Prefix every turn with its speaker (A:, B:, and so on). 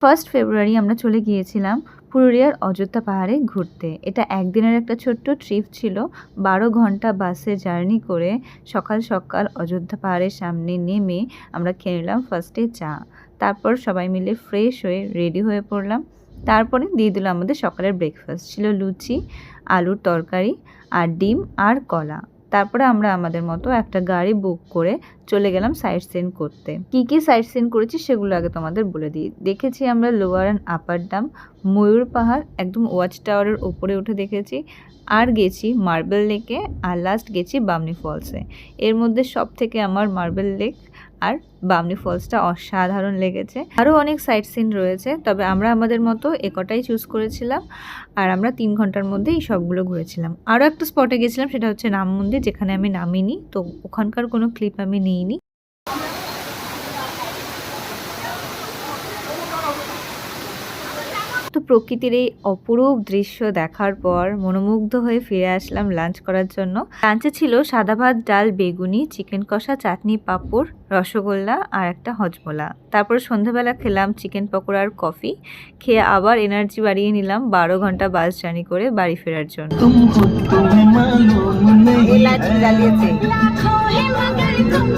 A: 1 ফেব্রুয়ারি আমরা চলে গিয়েছিলাম পুরুলিয়ার অযোধ্যা পাহাড়ে ঘুরতে। এটা একদিনের একটা ছোট্ট ট্রিপ ছিল। ১২ ঘন্টা বাসে জার্নি করে সকাল সকাল অযোধ্যা পাহাড়ের সামনে নেমে আমরা খেয়ে নিলাম ফার্স্টে চা। তারপর সবাই মিলে ফ্রেশ হয়ে রেডি হয়ে পড়লাম। তারপরে দিয়ে দিল আমাদের সকালের ব্রেকফাস্ট ছিল লুচি, আলুর তরকারি আর ডিম আর কলা। তারপরে আমরা আমাদের মতো একটা গাড়ি বুক করে চলে গেলাম সাইট সিন করতে। কি কি সাইট সিন করেছি সেগুলো আগে তোমাদের বলে দিই। দেখেছি আমরা লোয়ার অ্যান্ড আপার ডাম, ময়ূর পাহাড়, একদম ওয়াচ টাওয়ারের ওপরে উঠে দেখেছি, আর গেছি মার্বেল লেকে, আর লাস্ট গেছি বামনি ফলসে। এর মধ্যে সব থেকে আমার মার্বেল লেক আর বামনি ফলসটা অসাধারণ লেগেছে। আরও অনেক সাইট সিন রয়েছে, তবে আমরা আমাদের মতো একটাই চুজ করেছিলাম আর আমরা 3 ঘন্টার মধ্যে এই সবগুলো ঘুরেছিলাম। আরও একটা স্পটে গেছিলাম, সেটা হচ্ছে রাম মন্দির, যেখানে আমি নামিনি, তো ওখানকার কোনো ক্লিপ আমি নিইনি। তো প্রকৃতির এই অপরূপ দৃশ্য দেখার পর মনোমুগ্ধ হয়ে ফিরে আসলাম লাঞ্চ করার জন্য। লাঞ্চে ছিল সাদা ভাত, ডাল, বেগুনি, চিকেন কষা, চাটনি, পাঁপড়, রসগোল্লা আর একটা হজমোলা। তারপর সন্ধ্যাবেলা খেলাম চিকেন পকোড়া আর কফি। খেয়ে আবার এনার্জি বাড়িয়ে নিলাম 12 ঘন্টা বাস জার্নি করে বাড়ি ফেরার জন্য।